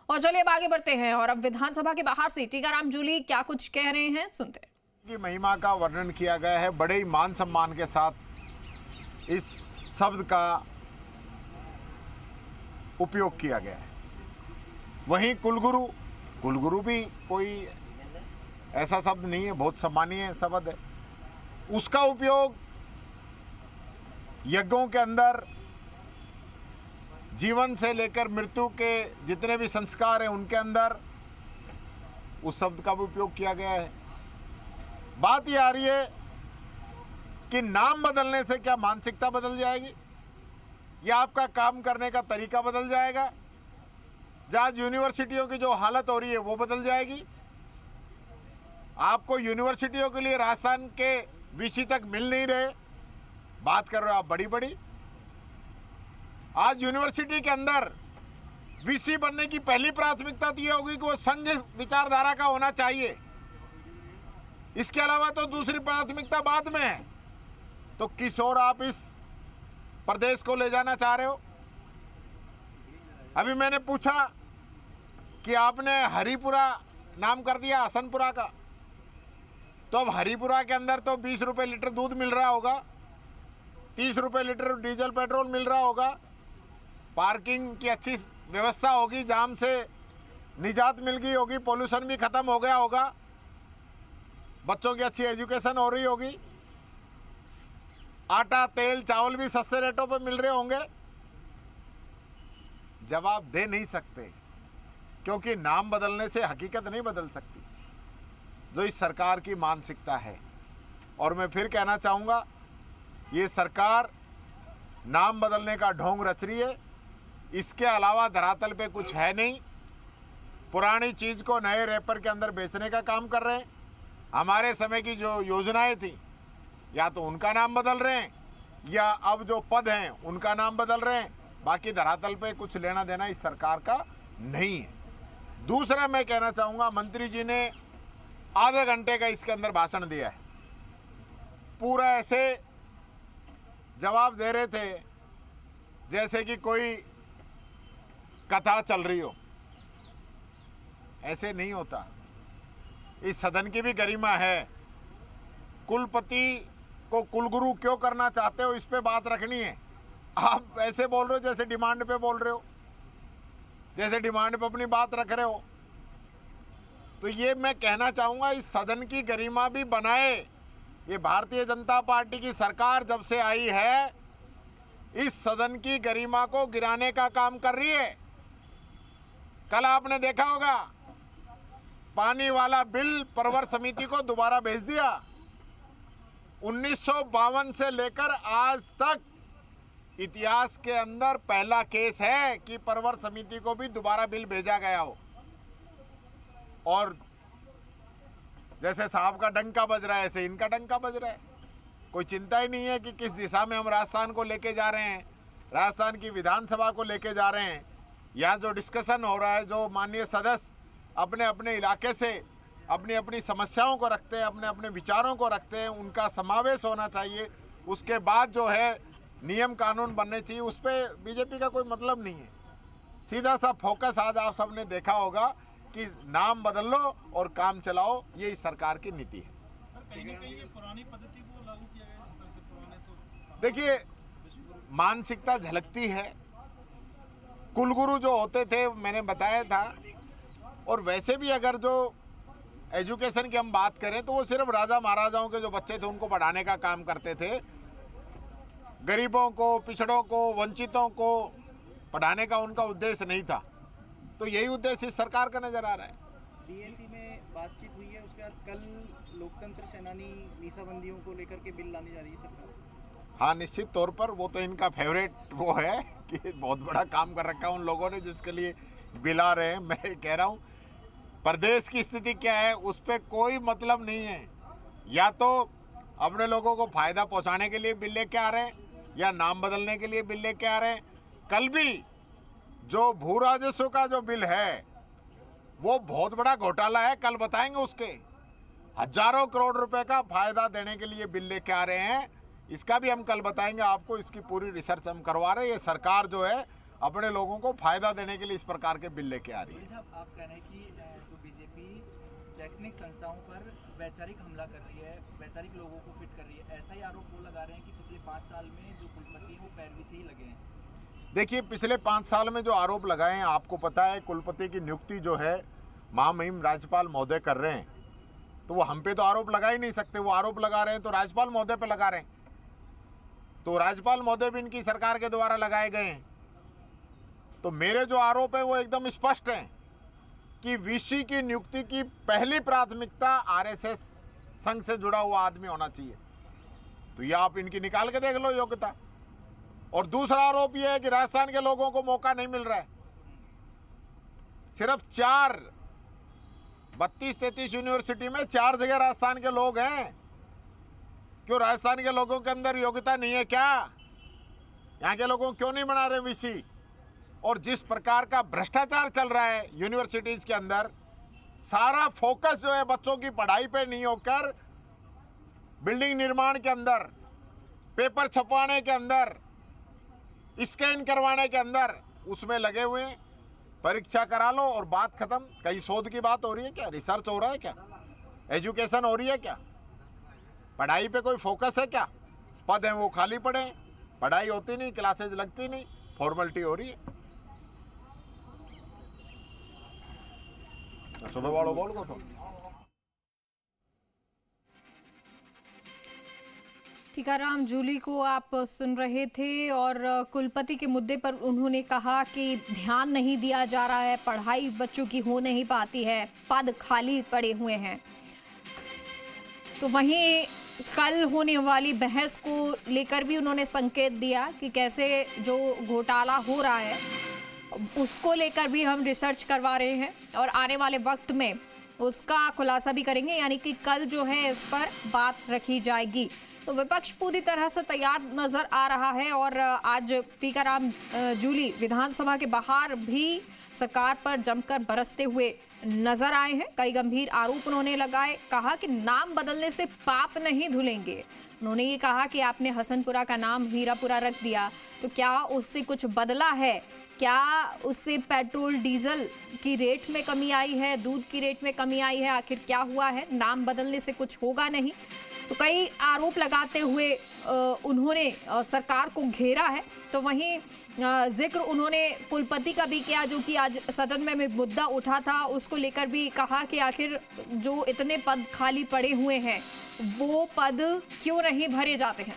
और चलिए अब आगे बढ़ते हैं और अब विधानसभा के बाहर से टीकाराम जूली क्या कुछ कह रहे हैं, सुनते हैं। की महिमा का वर्णन किया गया है, बड़े ही मान सम्मान के साथ इस शब्द का उपयोग किया गया है। वहीं कुलगुरु भी कोई ऐसा शब्द नहीं है, बहुत सम्मानीय शब्द है। उसका उपयोग यज्ञों के अंदर जीवन से लेकर मृत्यु के जितने भी संस्कार हैं उनके अंदर उस शब्द का भी उपयोग किया गया है। बात यह आ रही है कि नाम बदलने से क्या मानसिकता बदल जाएगी या आपका काम करने का तरीका बदल जाएगा? जहाँ यूनिवर्सिटियों की जो हालत हो रही है वो बदल जाएगी। आपको यूनिवर्सिटियों के लिए राजस्थान के वीसी तक मिल नहीं रहे, बात कर रहे हो आप बड़ी बड़ी। आज यूनिवर्सिटी के अंदर वीसी बनने की पहली प्राथमिकता तो ये होगी कि वो संघ विचारधारा का होना चाहिए। इसके अलावा तो दूसरी प्राथमिकता बाद में है। तो किस ओर आप इस प्रदेश को ले जाना चाह रहे हो? अभी मैंने पूछा कि आपने हरिपुरा नाम कर दिया हसनपुरा का, तो अब हरिपुरा के अंदर तो 20 रुपए लीटर दूध मिल रहा होगा, 30 रुपए लीटर डीजल पेट्रोल मिल रहा होगा, पार्किंग की अच्छी व्यवस्था होगी, जाम से निजात मिल गई होगी, पोल्यूशन भी खत्म हो गया होगा, बच्चों की अच्छी एजुकेशन हो रही होगी, आटा तेल चावल भी सस्ते रेटों पे मिल रहे होंगे। जवाब दे नहीं सकते क्योंकि नाम बदलने से हकीकत नहीं बदल सकती, जो इस सरकार की मानसिकता है। और मैं फिर कहना चाहूँगा, ये सरकार नाम बदलने का ढोंग रच रही है, इसके अलावा धरातल पे कुछ है नहीं। पुरानी चीज़ को नए रैपर के अंदर बेचने का काम कर रहे हैं। हमारे समय की जो योजनाएं थी या तो उनका नाम बदल रहे हैं या अब जो पद हैं उनका नाम बदल रहे हैं। बाकी धरातल पे कुछ लेना देना इस सरकार का नहीं है। दूसरा मैं कहना चाहूँगा, मंत्री जी ने आधे घंटे का इसके अंदर भाषण दिया है। पूरा ऐसे जवाब दे रहे थे जैसे कि कोई कथा चल रही हो। ऐसे नहीं होता। इस सदन की भी गरिमा है। कुलपति को कुलगुरु क्यों करना चाहते हो, इस पे बात रखनी है। आप ऐसे बोल रहे हो जैसे डिमांड पे बोल रहे हो, जैसे डिमांड पे अपनी बात रख रहे हो। तो ये मैं कहना चाहूँगा, इस सदन की गरिमा भी बनाए। ये भारतीय जनता पार्टी की सरकार जब से आई है, इस सदन की गरिमा को गिराने का काम कर रही है। कल आपने देखा होगा, पानी वाला बिल परवर समिति को दोबारा भेज दिया। 1952 से लेकर आज तक इतिहास के अंदर पहला केस है कि परवर समिति को भी दोबारा बिल भेजा गया हो। और जैसे साहब का डंका बज रहा है, ऐसे इनका डंका बज रहा है। कोई चिंता ही नहीं है कि किस दिशा में हम राजस्थान को लेके जा रहे हैं, राजस्थान की विधानसभा को लेके जा रहे हैं। यहाँ जो डिस्कशन हो रहा है, जो माननीय सदस्य अपने अपने इलाके से अपनी अपनी समस्याओं को रखते हैं, अपने अपने विचारों को रखते हैं, उनका समावेश होना चाहिए। उसके बाद जो है नियम कानून बनने चाहिए। उस पर बीजेपी का कोई मतलब नहीं है। सीधा सा फोकस आज आप सबने देखा होगा कि नाम बदल लो और काम चलाओ, ये इस सरकार की नीति है। कहीं ना कहीं ये पुरानी पद्धति को लागू किया गया है, जिस तरह से पुराने तो देखिए, मानसिकता झलकती है। कुलगुरु जो होते थे मैंने बताया था। और वैसे भी अगर जो एजुकेशन की हम बात करें तो वो सिर्फ राजा महाराजाओं के जो बच्चे थे उनको पढ़ाने का काम करते थे। गरीबों को, पिछड़ों को, वंचितों को पढ़ाने का उनका उद्देश्य नहीं था। तो यही उद्देश्य इस सरकार का नजर आ रहा है। डीएसी में बातचीत हुई है, उसके बाद कल लोकतंत्र सेनानी मीसाबंदियों को लेकर के बिल लाने जा रही है सरकार। हाँ, निश्चित तौर पर वो तो इनका फेवरेट वो है कि बहुत बड़ा काम कर रखा है उन लोगों ने जिसके लिए बिल आ रहे हैं। मैं कह रहा हूँ, प्रदेश की स्थिति क्या है उस पर कोई मतलब नहीं है। या तो अपने लोगों को फायदा पहुंचाने के लिए बिल लेके आ रहे हैं या नाम बदलने के लिए बिल लेके आ रहे हैं। कल भी जो भू राजस्व का जो बिल है वो बहुत बड़ा घोटाला है, कल बताएंगे। उसके हजारों करोड़ रुपए का फायदा देने के लिए बिल लेके आ रहे हैं, इसका भी हम कल बताएंगे आपको। इसकी पूरी रिसर्च हम करवा रहे हैं। ये सरकार जो है अपने लोगों को फायदा देने के लिए इस प्रकार के बिल लेके आ रही है। साहब, आप कह रहे हैं कि जो बीजेपी शैक्षणिक संस्थाओं पर वैचारिक हमला कर रही है, वैचारिक लोगों को फिट कर रही है, ऐसा ही आरोप वो लगा रहे हैं कि पिछले 5 साल में जो कुलपति हैं वो पैरवी से ही लगे हैं। देखिए, पिछले 5 साल में जो आरोप लगाए हैं, आपको पता है कुलपति की नियुक्ति जो है महामहिम राज्यपाल महोदय कर रहे हैं, तो वो हम पे तो आरोप लगा ही नहीं सकते। वो आरोप लगा रहे हैं तो राज्यपाल महोदय पे लगा रहे हैं, तो राज्यपाल महोदय भी इनकी सरकार के द्वारा लगाए गए हैं। तो मेरे जो आरोप है वो एकदम स्पष्ट हैं कि वीसी की नियुक्ति की पहली प्राथमिकता आरएसएस संघ से जुड़ा हुआ आदमी होना चाहिए। तो ये आप इनकी निकाल के देख लो योग्यता। और दूसरा आरोप ये है कि राजस्थान के लोगों को मौका नहीं मिल रहा है। सिर्फ 32-33 यूनिवर्सिटी में 4 जगह राजस्थान के लोग हैं। क्यों राजस्थान के लोगों के अंदर योग्यता नहीं है क्या? यहाँ के लोगों क्यों नहीं बना रहे वीसी? और जिस प्रकार का भ्रष्टाचार चल रहा है यूनिवर्सिटीज के अंदर, सारा फोकस जो है बच्चों की पढ़ाई पे नहीं होकर बिल्डिंग निर्माण के अंदर, पेपर छपवाने के अंदर, स्कैन करवाने के अंदर, उसमें लगे हुए हैं। परीक्षा करा लो और बात खत्म। कहीं शोध की बात हो रही है क्या? रिसर्च हो रहा है क्या? एजुकेशन हो रही है क्या? पढ़ाई पे कोई फोकस है क्या? पद हैं वो खाली पड़े हैं, पढ़ाई होती नहीं, क्लासेज लगती नहीं, फॉर्मेलिटी हो रही है। सुबह वालों बोल को तो टीकाराम जूली को आप सुन रहे थे और कुलपति के मुद्दे पर उन्होंने कहा कि ध्यान नहीं दिया जा रहा है, पढ़ाई बच्चों की हो नहीं पाती है, पद खाली पड़े हुए हैं। तो वहीं कल होने वाली बहस को लेकर भी उन्होंने संकेत दिया कि कैसे जो घोटाला हो रहा है उसको लेकर भी हम रिसर्च करवा रहे हैं और आने वाले वक्त में उसका खुलासा भी करेंगे, यानी कि कल जो है इस पर बात रखी जाएगी। तो विपक्ष पूरी तरह से तैयार नजर आ रहा है और आज टीकाराम जूली विधानसभा के बाहर भी सरकार पर जमकर बरसते हुए नजर आए हैं। कई गंभीर आरोप उन्होंने लगाए, कहा कि नाम बदलने से पाप नहीं धुलेंगे। उन्होंने ये कहा कि आपने हसनपुरा का नाम हीरापुरा रख दिया, तो क्या उससे कुछ बदला है? क्या उससे पेट्रोल डीजल की रेट में कमी आई है, दूध की रेट में कमी आई है? आखिर क्या हुआ है? नाम बदलने से कुछ होगा नहीं। तो कई आरोप लगाते हुए उन्होंने सरकार को घेरा है। तो वहीं जिक्र उन्होंने कुलपति का भी किया, जो कि आज सदन में मुद्दा उठा था, उसको लेकर भी कहा कि आखिर जो इतने पद खाली पड़े हुए हैं वो पद क्यों नहीं भरे जाते हैं।